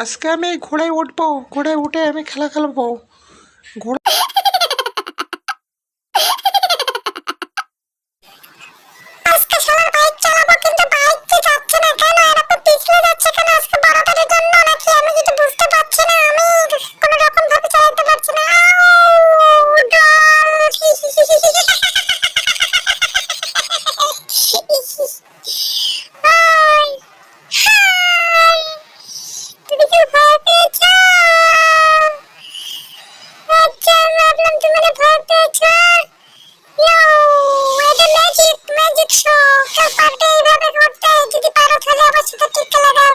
আজকে আমি এই ঘোড়ায় উঠবো, ঘোড়ায় উঠে আমি খেলা খেলবো। ঘোড়া আজকে শালার বাইক চালাবো, কিন্তু বাইক তো যাচ্ছে না কেন? এরকম পিছলে যাচ্ছে কেন? আজকে 12টার জন্য নাকি? আমি কিছু বুঝতে পারছি না। আমি কোনো রকম ভাবে চালাতে পারছি না। আউ, ডল। হাই, হাই, তুমি কি ভয় পেয়েছো? আচ্ছা, আমি ভাবলাম তুমি মানে ভয় পেয়েছো। ইয়ো, এটা ম্যাজিক শো। কেউ পারবে এইভাবে করতে? যদি পারো তাহলে আমার সাথে টিকা লাগাও।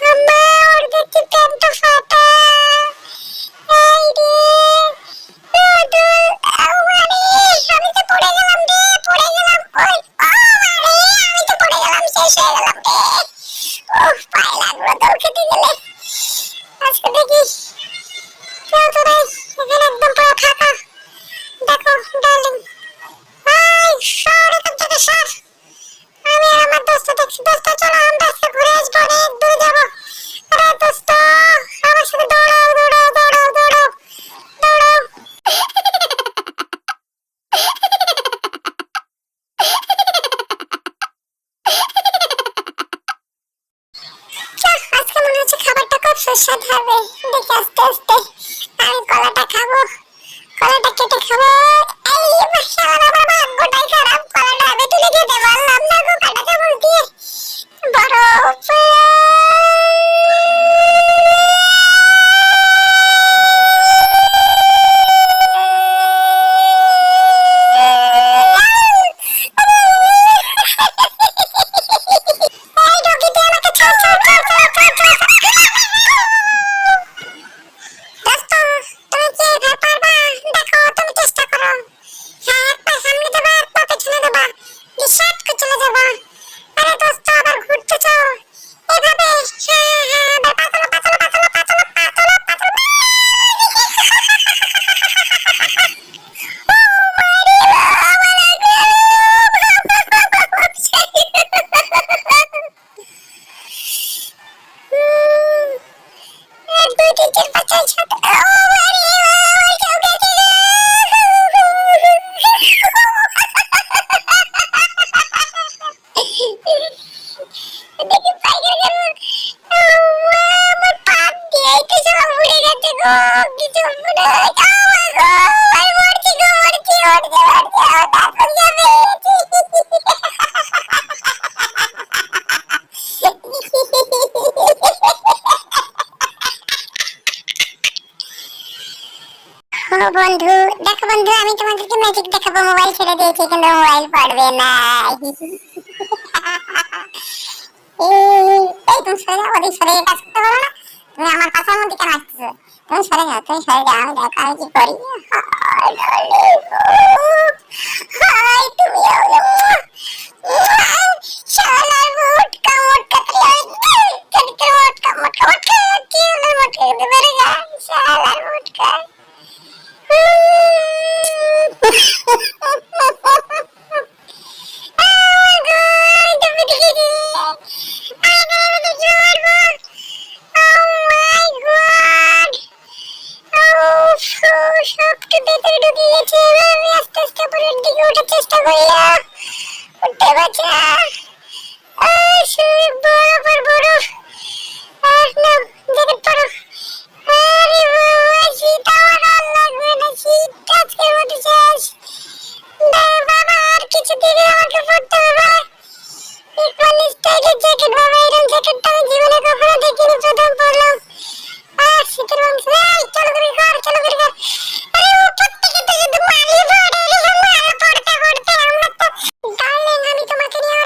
আম্মা, ওর দেখছি প্যান্টটা ফাটা। এই রে, আউ, আরে, আমি তো পড়ে গেলাম রে, পড়ে গেলাম। ওই, ও আরে, আমি তো পড়ে গেলাম, শেষ হয়ে গেলাম রে। উফ, পায়ে লাগলো দৌড় খেতে গেলে। আজকে দেখিস কেউ তো নেই, এখানে একদম পুরো ফাঁকা। দেখো ডার্লিং, ভাই সর এখান থেকে, সর। আমি আর আমার দোস্ত দেখছি। দোস্ত চলো, আমরা আজকে ঘুরে আসবো, অনেক দূরে যাবো। আরে দোস্ত, আমার সাথে দৌড়াও, দৌড়াও, দৌড়াও, দৌড়াও, দৌড়াও। আজকে মনে হচ্ছে খাবারটা খুব সুস্বাদু হবে। দেখি আস্তে আস্তে আমি কলাটা খাবো, কলাটা কেটে খাবো। এই মাশাআল্লাহ, আমার ভাগ্যটাই খারাপ, কলাটা আমি তুলে খেতে পারলাম না গো, কাটা চামচ দিয়ে। বরফ। এই ডগি, তুই আমাকে ছাড়, ছাড়, ছাড়, ছাড়, ছাড়, ছাড়, ছাড়। দোস্ত, তুমি কি এবার পারবা? দেখো, তুমি চেষ্টা করো। হ্যাঁ, এক পা সামনে দেবা, এক পা পেছনে দেবা, দিয়ে শার্ট করে চলে যাবা। আরে দোস্ত, আবার ঘুরতে চাও এভাবে? হ্যাঁ, হ্যাঁ, এবার পাতলা, পাতলা, পাতলা, পাতলা, পাতলা, পাতলা। এক, দুই, তিন, চার, পাঁচ, ছয়, সাত। কেউ গেছে রে। দেখি পাইকার গেল। আমার পা দিয়েই তো সব উড়ে গেছে গো, কিছু মনে হয়। আমি মরছি গো, মরছি, মরছি, মরছি, আমার তারপর যাবে। ও বন্ধু, দেখো বন্ধু, আমি তোমাদেরকে ম্যাজিক দেখাবো। মোবাইল ছেড়ে দিয়েছি, কিন্তু মোবাইল পড়বে না। এই তুমি সরে যাও, ওদিক সরে গিয়ে কাজ করতে পারো না? তুমি আমার পাশার মধ্যে কেন আসতেছো? তুমি সরে যাও, তুমি সরে যাও, আমি দেখো আমি কি করি। হায় darling, হায় তুমি শালার মোটকা মোটকা, চরিত্র মোটকা মোটকা মোটকা, কি হলো মোটকা খেতে পারে গা, শালার মোটকা। চেষ্টা করলাম, উঠতে পারছি না। বরফ আর বরফ। না, জ্যাকেট পরো। আরে বাবা, শীত আমার আর লাগবে না, শীত আজকের মতো শেষ। বাবা, আর কিছু দিনে আমাকে পড়তে হবে। ইকবাল স্টাইলের জ্যাকেট বাবা, এরকম জ্যাকেটটা আমি জীবনে কখনো দেখিনি, প্রথম পরলাম। আর শীতের মাংস, চলো করে কর, চলো করে কর। আরে উপর থেকে তো শুধু মালি পড়ে, মাল পড়তে পড়তে আমরা তো। ডার্লিং, আমি তোমাকে নিয়ে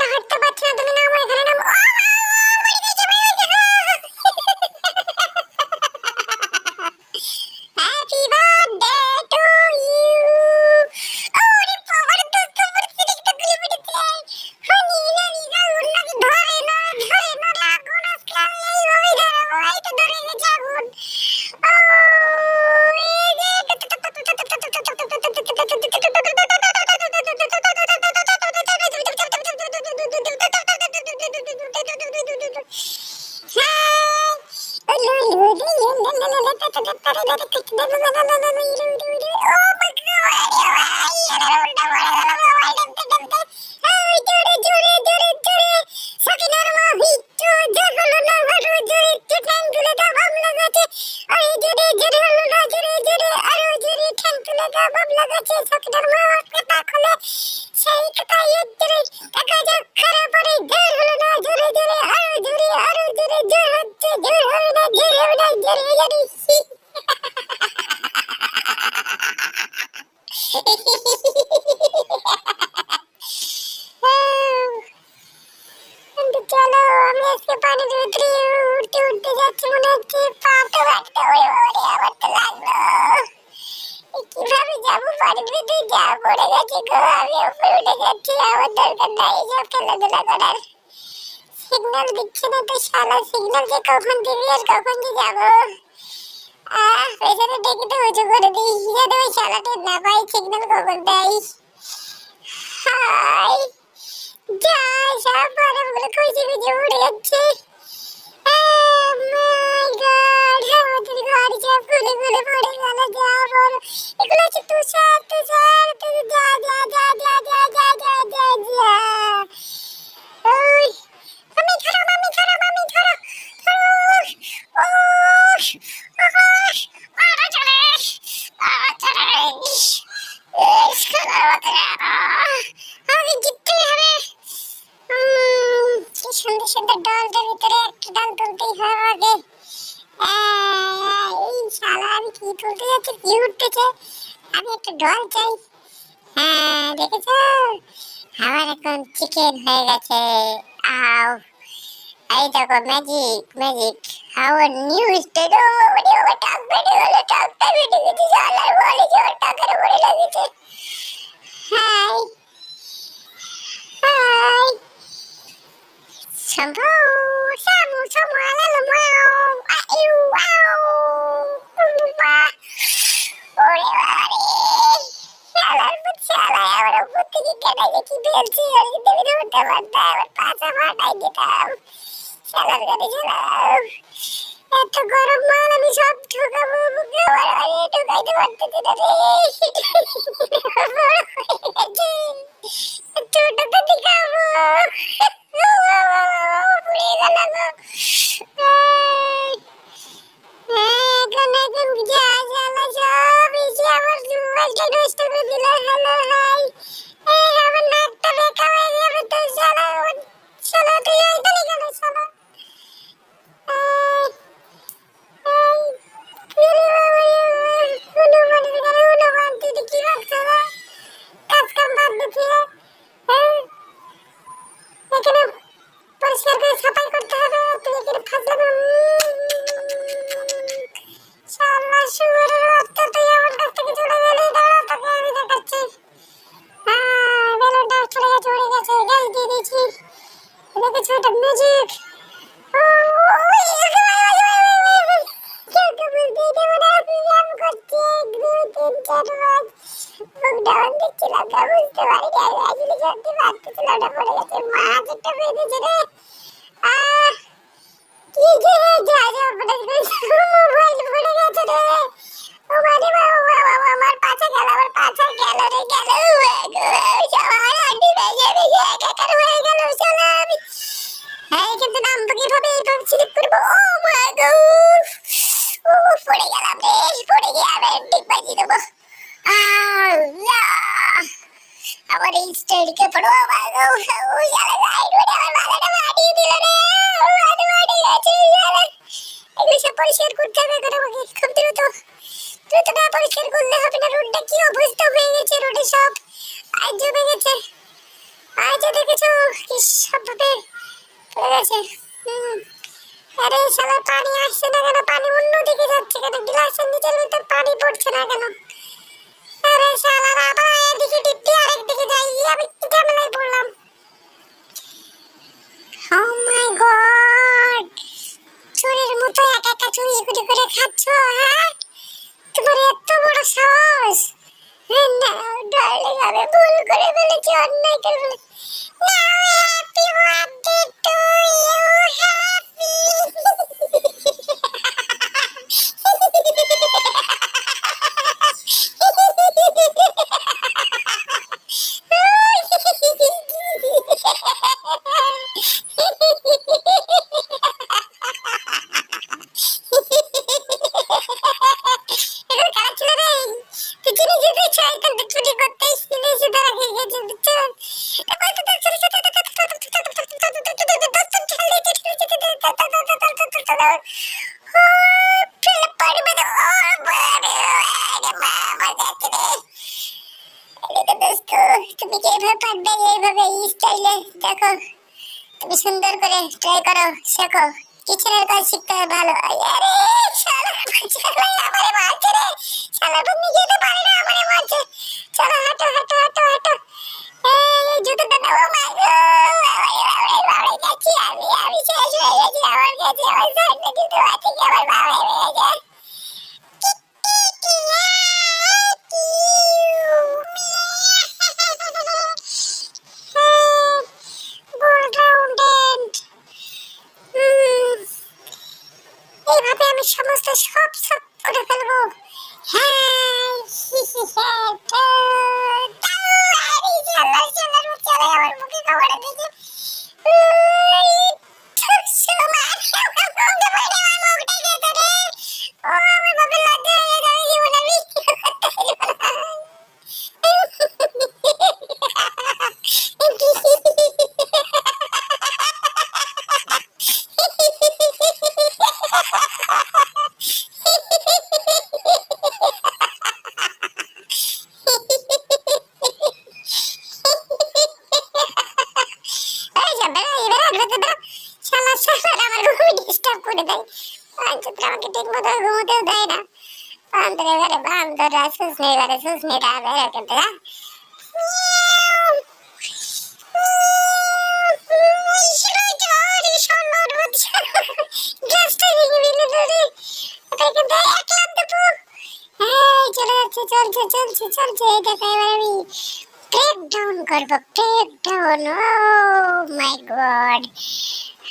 চলো আমি আজকে পানির ভিতরে উঠতে উঠতে যাচ্ছি, মনে হচ্ছে পা তো কাটতে ওরে বাবারে, আমার তো লাগলো। কিভাবে যাবো পানির ভিতরে, যা পড়ে গেছে গো। আমি উপরে উঠে যাচ্ছি, আমার দরকার নাই এসব খেলাধুলা করার। সিগন্যাল দিচ্ছে না তো শালা, সিগন্যাল যে কখন দিবি আর কখন যে যাবো। পেছনে ডেকে তো উঁচু করে দিই, যাতে ওই শালাটা না পাই সিগন্যাল কখন দেয়। হাই যা, সব বারগুলো খুঁজে খুঁজে উড়ে যাচ্ছে। আমাদের ঘর সব খুলে খুলে পড়ে গেল, যা বড় এগুলো হচ্ছে তুষার তুষার, যা যা যা যা যা যা যা যা যা। ওই আমি ধরো, আমি ধরো, আমি ধরো ধরো। ও মারা চলে আমি জিততে হবে। কি সুন্দর সুন্দর ডালটার ভিতরে একটা ডাল তুলতেই হবে আগে। এই শালা আমি কি তুলতে যাচ্ছি, কি উঠতেছে, আমি একটা ডাল চাই। হ্যাঁ দেখেছো, আমার এখন চিকেন হয়ে গেছে। আও এই দেখো ম্যাজিক ম্যাজিক, আমার নিউজ টেডো ওরে ওরে টাক বেড়ে গেল, টাকটা বেড়ে গেছে, শালার বলে যে ওর টাকার উপরে লেগেছে। হাই হাই শম্ভু শামু শামু আলালো মাও আইউ আও মা ওরে বাবারে, শালার পুত শালা আমার উপর থেকে কেটে কি ফেলছি, আর যদি আমি উঠতে পারতাম আমার পাছা ফাটাই দিতাম। শালার গাড়ি চালাও, এত গরম মাল আমি সব ঢুকাবো বুকে, আর ঢুকাইতে পারতেছি না রে। ছোটটা দিখাবো পুড়ে গেল গো। এখন এখন যা জ্বালা সব এসে আমার মোবাইলটা নষ্ট করে দিল। হ্যালো হাই, আমার নাকটা বেঁকা হয়ে যাবে তো শালা। শালা তুই এইখানে কেন শালা? হনুমান তুই কি রাখছো কাজ কাম বাদ দিচ্ছে। এখানে পরিষ্কার করে সাফাই করতে হবে, তুই এখানে ফাজলাম। শালা শুয়োরের বাচ্চা, তুই আমার কাছ থেকে চলে গেলি, দাঁড়া তোকে আমি দেখাচ্ছি। বেলুনটা চলে গেছে, উড়ে গেছে, গ্যাস দিয়ে দিয়েছি। দেখেছো এটা ম্যাজিক। হ্যাঁ কিন্তু নামবো কিভাবে, এইভাবে স্লিপ করবো। ও মাই গড, ও পড়ে গেলাম রে, পড়ে গিয়ে আবার ঠিক বাজিয়ে দেবো। আল্লাহ, আমার এই স্টাইলকে পড়ো। ও মাই গড, ও শালা রাইড ওরে আমার মাথাটা ফাটিয়ে দিল রে, ও মাথা ফাটে গেছে শালা। এগুলো সব পরিষ্কার করতে হবে এখন আমাকে খুব দ্রুত। দ্রুত না পরিষ্কার করলে হবে না, রোডটা কি অবস্থা হয়ে গেছে, রোডে সব আজ জমে গেছে। আজ দেখেছো কি সব ভাবে পড়ে গেছে। আরে শালা পানি আসছে না কেন, পানি অন্যদিকে যাচ্ছে কেন, গ্লাসের নিচের ভিতর পানি পড়ছে না কেন? আরে শালা আবার এদিকে টিপতে আরেকদিকে যাই, আমি কি ঝামেলায় পড়লাম। ও মাই গড, চোরের মতো একা একা চুরি করে খাচ্ছ, হ্যাঁ? তোমার এত বড় সাহস? না ডার্লিং, আমি ভুল করে ফেলেছি, অন্যায় করে ফেলেছি। Happy birthday to you, happy. তুমি কি এইভাবে পারবে? এইভাবে স্টাইলে দেখো, তুমি সুন্দর করে ট্রাই করো, শেখো। কিচেনের কাজ শিখতে হয় ভালো। আরে শালা শালা আমারে মারছে রে, শালা তো নিজেতে পারে না, আমারে মারছে। চলো হাঁটো হাঁটো হাঁটো হাঁটো। এই জুতোটা নাও। ও মাই গড, বাবারে গেছি আমি শেষ হয়ে গেছি। আমার কাছে আমার সাইডে জুতো আছে কি আমার বাবা হয়ে যায়। এইভাবে আমি সমস্ত সব সব করে ফেলবো। হ্যাঁ, আমার মুখে খাবার দিয়েছে। আমাকে ঠিক মতো ঘুমোতেও দেয় না। বান্দরে ঘরে বান্দর সুসনে ঘরে সুসনে বের করতে না।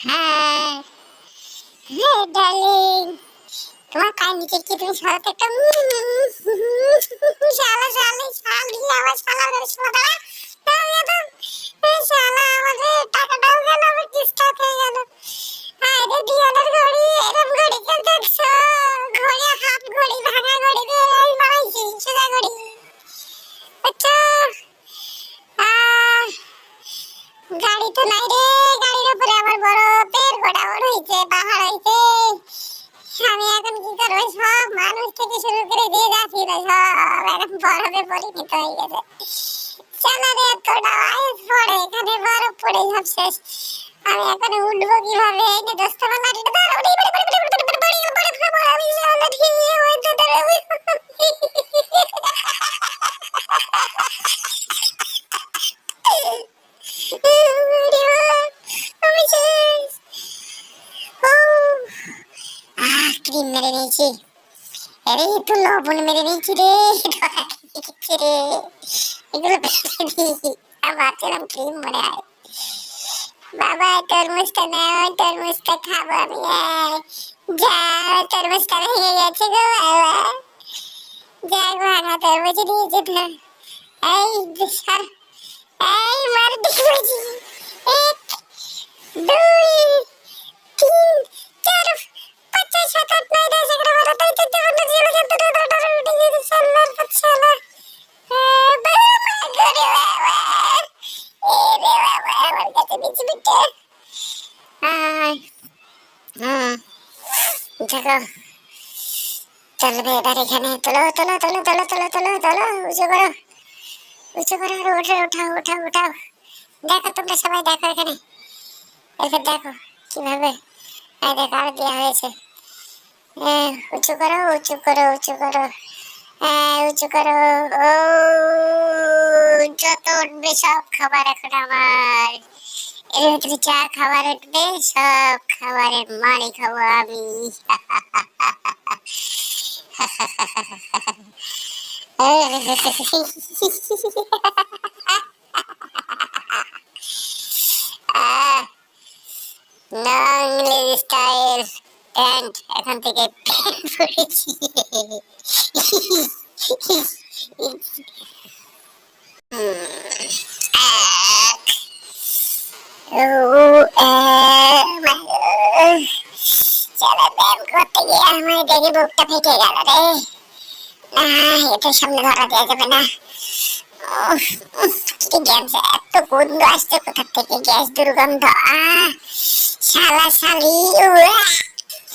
হ্যাঁ, ডার্লিং, তোমার কান নিচে কি তুমি সরাতে একটা শালা শালি শালি আমার শালা রে শালা শালা আমাদের টাকাটাও গেল, আমার ডিস্টার্ব হয়ে গেল। আরে ডিয়ানের ঘড়ি এরম ঘড়ি কে দেখছো? ঘড়ি হাফ ঘড়ি ভাঙা ঘড়ি দিয়ে আমি বানাইছি সোজা ঘড়ি। আচ্ছা গাড়ি তো নাই রে, গাড়ির উপরে আমার বরফের গোডাউন হয়েছে, পাহাড় হয়েছে। আমি এখন কি করবো? সব মানুষ থেকে শুরু করে দিয়ে যাচ্ছি না, সব এখন বরফে পরিণত হয়ে গেছে। চালারে এতটা আইস পড়ে, এখানে বরফ পড়ে সব শেষ। আমি এখন উঠবো কিভাবে? এই যে দোস্তরা লাঠিটা ধরো, আমি সামনে ঠিকই হয়তো ক্রিম মেরে নিয়েছি। আরে একটু লবণ মেরে নিয়েছি রে, রে এগুলো আবার কিরম ক্রিম মনে হয়। বাবা তরমুজটা নাও, তরমুজটা খাবো আমি। যা তরমুজটা ভেঙে গেছে গো বাবা, যা ভাঙা তরমুজ দিয়েছে তো। এই সর, এই মার দিয়েছি। 1 2 3 4 5 6 7 8 9 10 11 12 13 14 15 16 17 18 19 20 সাল্লার পাঁচশালা। আমার কাছে বিচি বিটে দেখো চলবে এবার। এখানে তোলো তোলো তোলো তোলো তোলো তোলো তোলো, উঁচু করো উঁচু করো, উঠে উঠাও উঠাও উঠাও। দেখো তোমরা সবাই দেখো, এখানে এরপর দেখো কিভাবে দেখো আর দেওয়া হয়েছে। উঁচু করো উঁচু করো উঁচু করো, উঁচু করো। ও যত উঠবে সব খাবার এখন আমার। এর ভিতরে যা খাবার উঠবে সব খাবারের মারি খাবো আমি। ইংলিশ স্টাইল প্যান্ট, এখান থেকে প্যান্ট পরেছি। চলো ব্যায়াম করতে গিয়ে আমার দেখি বুকটা ফেটে গেল রে। এটা সামনে ধরা দেওয়া যাবে না। কি গ্যাস, এত গন্ধ আসছে কোথা থেকে, গ্যাস দুর্গন্ধ। শালা শালি,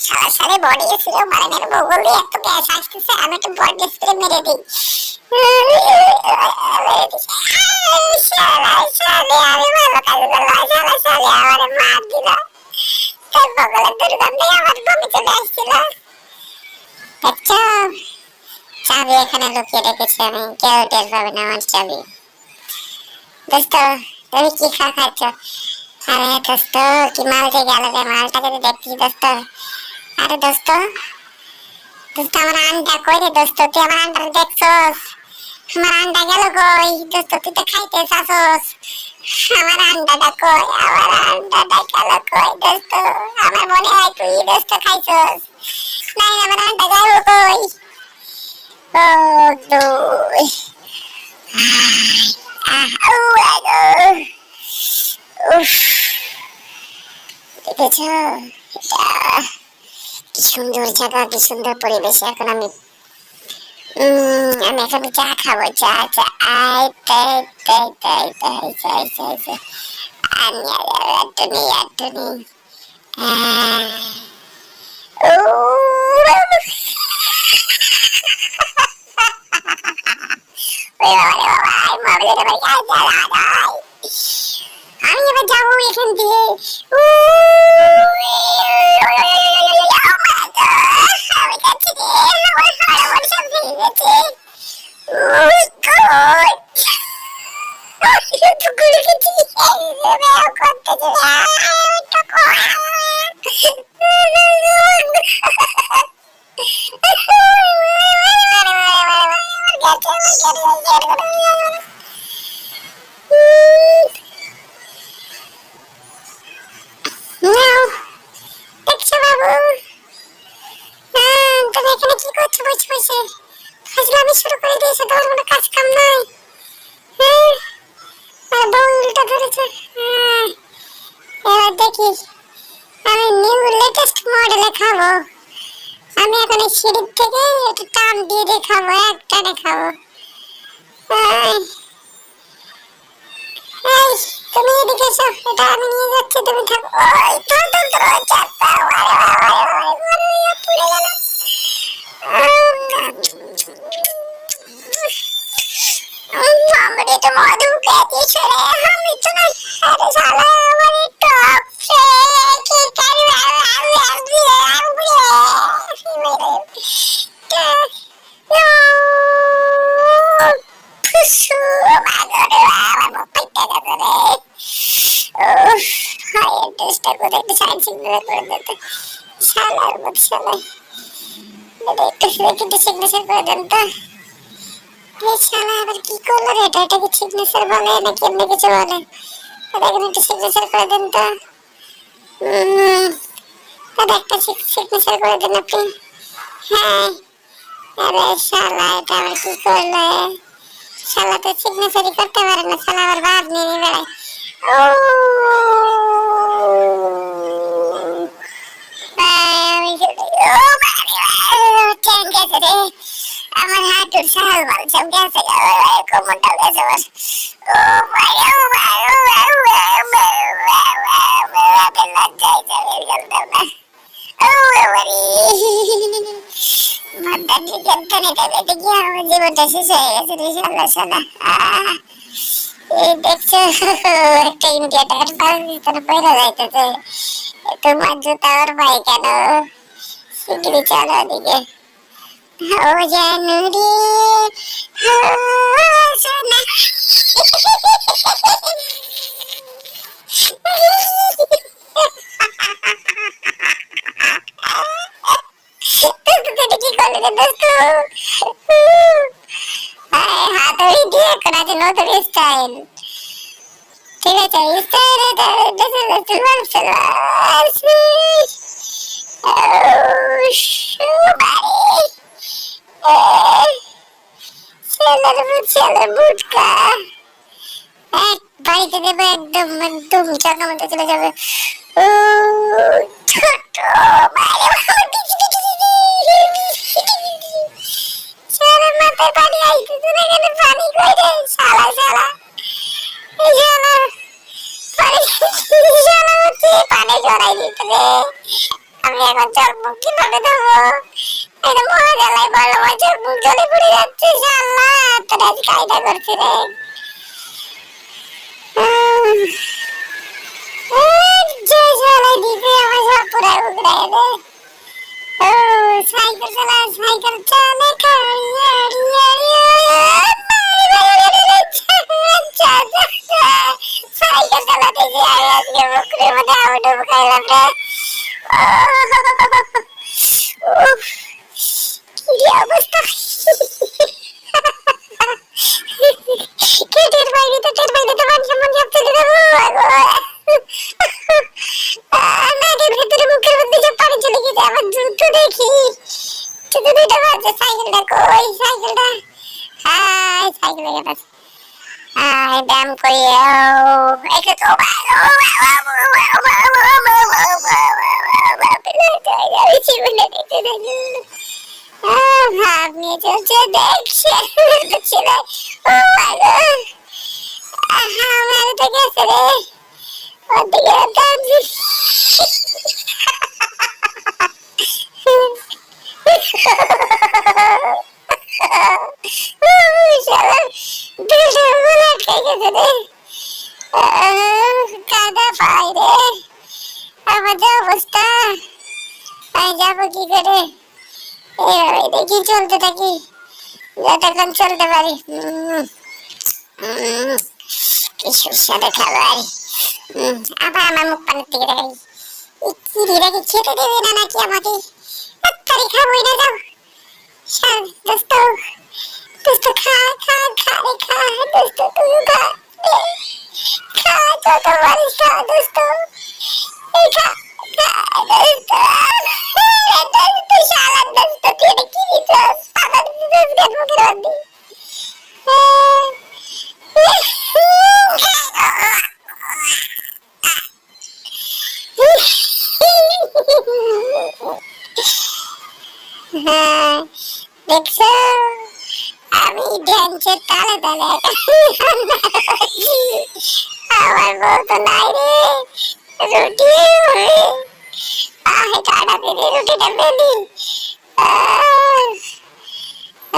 শালা শালি বডি স্প্রে মারে না, বগল দিয়ে এত গ্যাস আসতেছে, আমি একটু বডি স্প্রে মেরে দিই। শালা শালি, আমি ভালো কাজ করলাম, শালা শালি আমার মার দিল, তার বগলের দুর্গন্ধে আমার বমি চলে আসছিল। দেখছো, চাবি এখানে লুকিয়ে রেখেছি আমি, কেউ টের পাবে না আমার চাবি। দোস্ত, তুমি কি খাচ্ছ? আরে দোস্ত, কি মাল যে গেল রে, মালটা যদি দেখছিস দোস্ত। আরে দোস্ত, দোস্ত আমার আন্ডা কই রে দোস্ত, তুই আমার আন্ডা দেখছস? আমার আন্ডা গেল কই দোস্ত, তুই তো খাইতে চাসস, আমার আন্ডাটা কই, আমার আন্ডাটা গেল কই দোস্ত? আমার মনে হয় তুই দোস্ত খাইছস, নাই আমার আন্ডা গেল কই? ও দুই, উফ, দেখেছ এটা কি সুন্দর জায়গা, কি সুন্দর পরিবেশ। এখন আমি এখন চা খাবো, চা চা, আই তাই তাই তাই তাই তাই তাই তাই, আমি আটুনি আটুনি, আমি এবার যাবো এখান থেকে। আমি যাচ্ছি রে, আমার হাড় সব ভেঙে গেছে। দেখছো বাবু, তুমি এখানে কি করছো বসে বসে? ফাজলামি শুরু করে দিয়েছে, তোমার কোনো কাজ কাম নাই? আর বউ উল্টা ধরেছে। এবার দেখি আমি নিউ লেটেস্ট মডেলে খাবো। আমি এখন এই সিঁড়ির থেকে একটু টান দিয়ে দিয়ে খাবো, এক টানে খাবো। এই, তুমি এদিকে এসো, এটা আমি নিয়ে যাচ্ছি, তুমি থাকো। ওই তোর তোর তোর ওই চাপটা, পুড়ে গেল। আমারে তো মধু পেয়েছে রে, আমি তো না, আরে শালা আমার টপ কি করবে, শালার মত শালা, একটু সিগনেচার করে দেন তো। এই শালা আবার কি করলো রে, এটা কি সিগনেচার বলে নাকি এমনি কিছু বলে? দেখেন একটু সিগনেচার করে দেন তো। দাদা একটা সিগনেচার করে দেন আপনি। হ্যাঁ, আরে শালা এটা আবার কি করলো? শালা তো সিগনেচারই করতে পারে না, শালা আবার বাদ নিয়ে নিয়ে বেড়ায়। ও ট্রেন গেছে রে, আমার হাঁটুর সাহাল মাল সব গেছে, কোমরটাও গেছে আমার। ও ভাই, ও ভাই, ও ভাই, ও ভাই, লজ্জায় যাবে গেলাম না। ও বাবারি, মাথা টিকেট টানে টানে গিয়ে আমার জীবনটা শেষ হয়ে গেছে রে, শালা শালা। এই দেখছো, একটা ইন্ডিয়া টাকার পাকিস্তানে পয়লা যাইতেছে, তোমার জুতা ওর ভাই কেন? শিগগিরি চলো ওদিকে। ও জানু রে, ও সোনা, কি করলে রে দোস্ত? হাতুড়ি দিয়ে এখন আছে নতুন স্টাইল। ঠিক আছে, স্টাইল ছেলে বুটকা এক বাড়িতে দেবো, একদম একদম চাকা মতো চলে যাবে। ও ছোট মাথায় পানি আইতেছে না, কেন পানি কই রে শালা শালা? কানে জড়াই দিতে রে। আমি এখন চোখ মুখ কিভাবে দেবো? এটা মহাজালায় বড় আমার চোখ মুখ জ্বলে পড়ে যাচ্ছে। আল্লাহ তোর আজ কায়দা করছে রে। যে জ্বালাই দিতে আমার সব পুরাই উগড়ায় রে। ও সাইকেল চালা, সাইকেল চালে খাড়ি আড়ি আড়ি সাইকেল চালাতে গিয়ে আমি আজকে বকরির মধ্যে হাবুডুবু খাইলাম রে। উফ, কি অবস্থা। টের বাইরে তো মান সম্মান সব চলে যাবো। নাকের ভেতরে মুখের মধ্যে সব পানি চলে গেছে। আবার দ্রুত দেখি শুধু দুইটা বাজে। সাইকেলটা কই? সাইকেলটা সাইকেলের কাছে ব্যায়াম করি। একে তো ভাব নিয়ে চলছে দেখছে ছেলে। ও মাই গড, আমার তো গেছে রে ওদিকে। কাদা পাই রে, আমার যে অবস্থা। আমি যাবো কি করে? এইভাবে দেখি চলতে থাকি যতক্ষণ চলতে পারি। কি সুস্বাদু খাবার। আবার আমার মুখ পানির দিকে দেখাই। চিড়িটাকে খেতে দেবে না নাকি আমাকে? তাড়াতাড়ি খাবোই না, যাও। দোস্ত দোস্ত খা খা খা রে খা। দোস্ত তুই খা খা, যত পারিস খা দোস্ত। এই খা খা দোস্ত। দোস্ত শালা দোস্ত, তুই এটা কি দিছস? পাতা দিছস কেন মুখের মধ্যে? দেখছো আমি ড্যান্সের তালে তালে আমার বউ তো নাই রে। রুটি কাটা দিয়ে রুটিটা বেলি।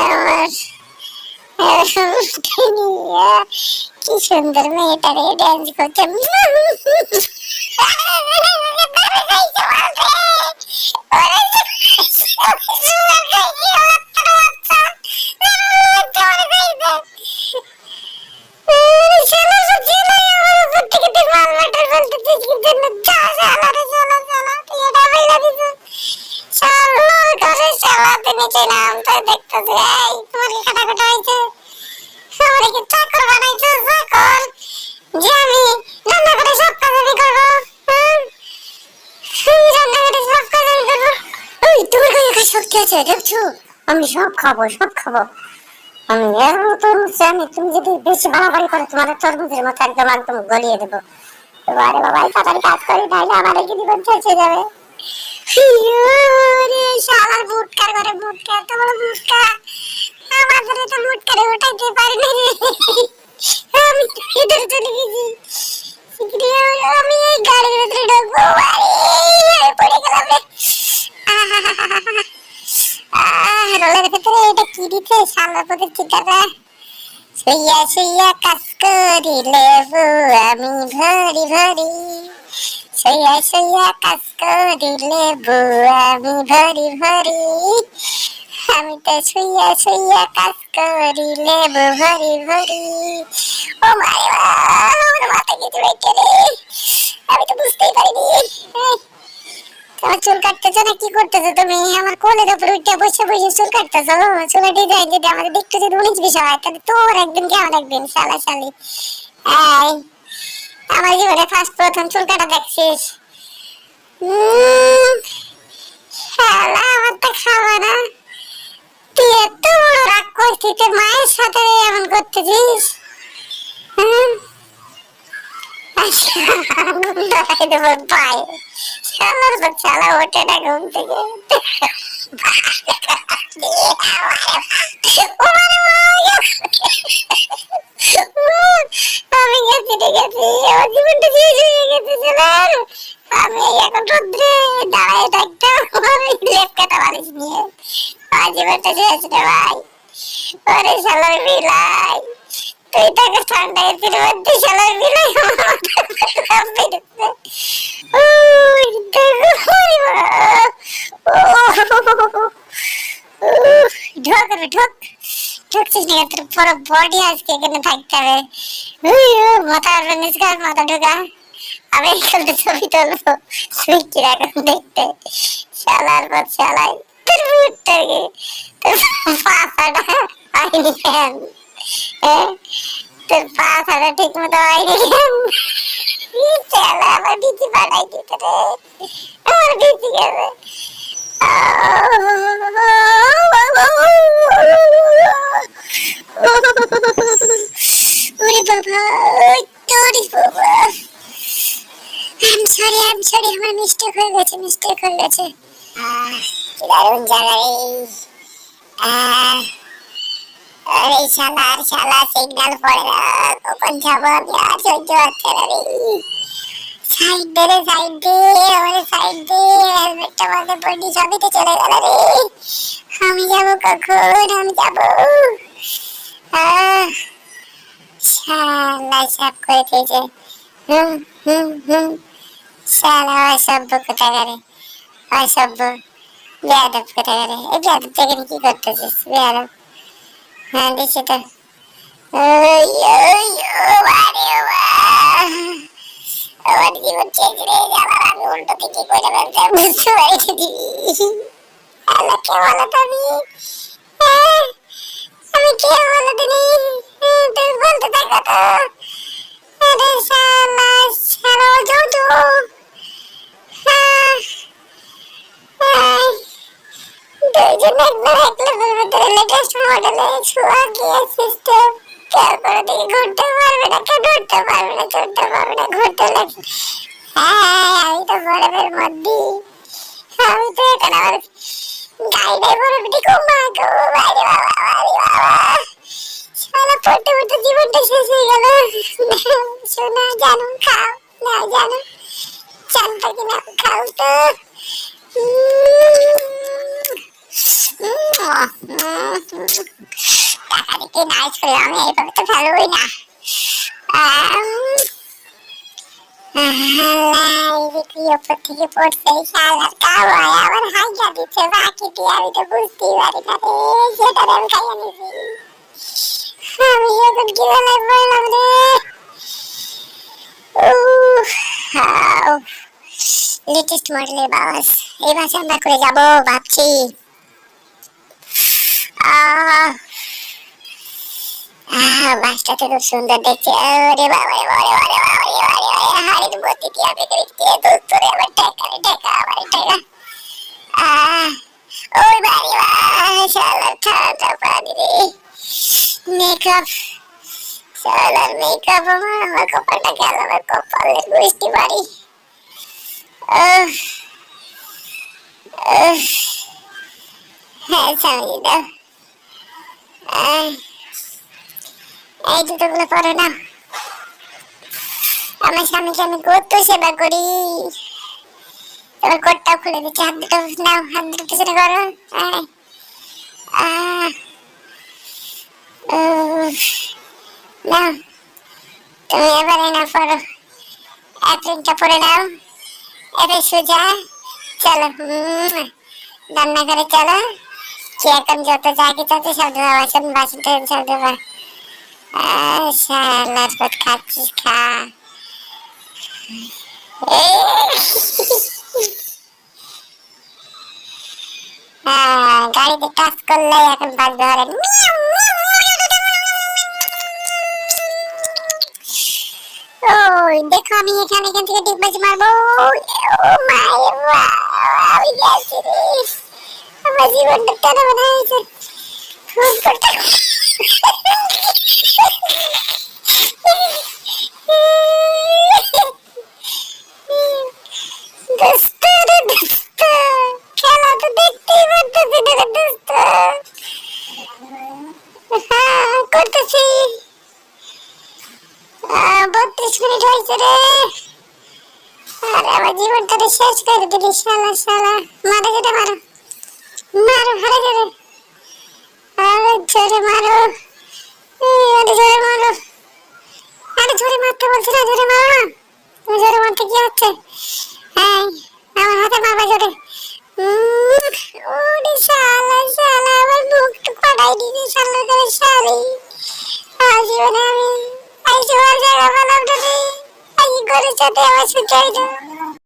আমার কি সুন্দর মেয়েটা রে ড্যান্স করছে। দেখছো আমি সব খাবো সব খাবো। আমি তরমুজ জানি, তুমি যদি বেশি বাড়াবাড়ি করো তোমার তরমুজের মতো একদম একদম গলিয়ে দেবো। আরে বাবা তাড়াতাড়ি কাজ করি, তাইলে আমার কি জীবন শেষ হয়ে যাবে। শালার মুটকার ঘরে মুটকা, এত বড় মুটকা আমাদের তো মুটকারে উঠাইতে পারি না রে। আমি ভিতরে চলে গেছি। আমি এই গাড়ির ভিতরে ঢুকবো। পড়ে গেলাম রে। রোলের ভেতরে এটা কি দিতে সামনের পথের চিটারা। শুইয়া শুইয়া কাজ করিলে আমি ভরি ভরি। শুইয়া শুইয়া কাজ করিলে আমি ভরি ভরি। আমি তো শুইয়া শুইয়া কাজ করিলে ভরি ভরি। ও মারে আমার মাথা কিছু বেঁকে রে, আমি তো বুঝতেই পারিনি। তোমার চুল কাটতেছো না কি করতেছো তুমি? আমার কোলের উপর উঠে বসে বসে চুল কাটতেছো। চুলের ডিজাইন যদি আমাদের দেখতে যদি 19-20 হয় তাহলে তোর একদিন কি আমার একদিন। শালা শালি আমার জীবনে ফার্স্ট প্রথম চুল কাটা দেখছিস। শালা আমার তো খাওয়া না। তুই এত বড় রাগ করছিস, তোর মায়ের সাথে এমন করতেছিস? চালা ওঠে না ঘুম থেকে। আমি গেছি ঠিক আছে, আমার জীবনটা শেষ হয়ে গেছে। আমি এখন রোদ্রে দাঁড়ায় থাকতাম আমি লেপ কাটা বালিশ নিয়ে জীবনটা চেয়েছি রে ভাই। ওরে শালার বিলাই, তুই তাকে ঠান্ডা এসির মধ্যে শালার বিলাই আমার মাথার উপরে লাফ মেরেছে। ওই দেখো ওরে বাবা। ঢোক রে ঢোক, ঢুকছিস না তোর পুরো বডি আজকে এখানে থাকতে হবে। মাথা মাথা ঢোকা, আমি এখানে ছবি তুলবো তুই কিরকম দেখতে শালার পর শালাই তোর মুখটাকে তোর পাখাটা হয়নি কেন, তোর পাখাটা ঠিক মতো হয়নি কেন, শালা আমার বিচি পাঠাই দিতে রে, আমার বিচি গেছে। ওরে বাবা, তোরে বাবা, I'm sorry, আমার মিস্টেক হয়ে গেছে। কি দারুণ জায়গা রে। আরে শালা সিগন্যাল পড়ে না, কখন যাবো আমি আর সহ্য হচ্ছে না রে। সাইড দে রে, সাইড দে, আমার সাইড দে, হেলমেটটা মাথায় পড়ি সবই তো চলে গেল রে। আমি যাবো কখন, আমি যাবো। শালা সাপ করে দিয়েছে। শালা অসভ্য কোথাকারে, অসভ্য বেয়াদব কোথাকারে। এই বেয়াদব থেকে কি করতেছিস বেয়াদব? হ্যাঁ দিচ্ছি তো। ওই ওই ও বারে ও আমার জীবন চেঞ্জ রে, আমার আমি উল্টো থেকে করে ফেলতে বুঝতে পারিনি। আল্লাহ কে বলো তুমি? আমি কে বলো তুমি? তুমি বলতে থাকো তো। আরে শালা শালা জোজো। দুইজন একবার এক লেভেল ভিতরে লেটেস্ট মডেলে ছোঁয়া গিয়ে সিস্টেম তারপরে দেখি ঘুরতে পারবে না, ঘুরতে পারবে না, ঘুরতে লাগে। আমি তো বরফের মধ্যে, আমি তো এখন আমার গাড়িটাই বরফ দিকে মাগো, বাইরে বাবা, বাইরে বাবা। শালা পড়তে পড়তে জীবনটা শেষ হয়ে গেল। শোনা জানো খাও না জানো জানতা কিনা খাও তো। টাকা দিকে নাইস করে আমি এইভাবে তো ফেলবই না। উপর থেকে পড়ছে শালার কাওয়ায় আবার হাইজা দিচ্ছে বাকি দিয়ে, আমি তো বুঝতেই পারি না রে, সেটা আমি খাইয়া নিছি। আমি এখন কি বেলায় বললাম রে। লেটেস্ট মডেলের বাস, এই বাসে আমরা করে যাবো ভাবছি। বাসটা তো খুব সুন্দর দেখছি। ওরে বাবা রে বাবা রে বাবা রে বাবা রে বাবা, হাড়ির মধ্যে দিয়ে আমি দেখছি দোস্তরে আমার ঠেকা আমার ঠেকা। ওই বাড়ি শালার ঠান্ডা পানি রে। মেকআপ, শালার মেকআপ আমার কপালটা গেল, আমার কপালের গুষ্টি বাড়ি। হ্যাঁ সামনে দাও, এই জুতোগুলো পরে না। আমার স্বামীকে আমি কত সেবা করি। এবার কোটটাও খুলে দিচ্ছি, হাত দুটো নাও, হাত দুটো পিছনে করো। নাও তুমি এবার না পড়ো, অ্যাপ্রিলটা পরে নাও। এবার সোজা চলো রান্নাঘরে চলো। কি এখন যত যা কিছু আছে সব ধোয়া, বাসন বাসন সব ধোয়া। শালার পথ খাচ্ছিস খা। গাড়িতে টাচ করলে এখন বাজবে হরেন। ওই দেখো আমি এখান থেকে ডিগবাজি মারবো। ও মাই আমি গেছি রে, আমার জীবনটা টানা বানা হয়েছে। ফোন করতে খেলা তো দেখতেই পারতেছি না দোস্ত। হ্যাঁ করতেছি, 32 মিনিট হয়েছে রে। আরে আমার জীবনটা তো শেষ করে দিলি শালা শালা। মারো যেটা মারো, মারো হারে জোরে, আরে জোরে মারো, আরে জোরে মারো, আরে জোরে মারতে বলছি না, জোরে মারো না। তুমি জোরে মারতে কি হচ্ছে? হ্যাঁ আমার হাতে মারবা জোরে। ওরে শালা শালা আমার বুকটা ফাটাই দিয়েছে শালা করে শালি। জীবনে আমি আইসি হওয়ার জায়গা পেলাম না রে। আই ঘরের সাথে আমার সুচাই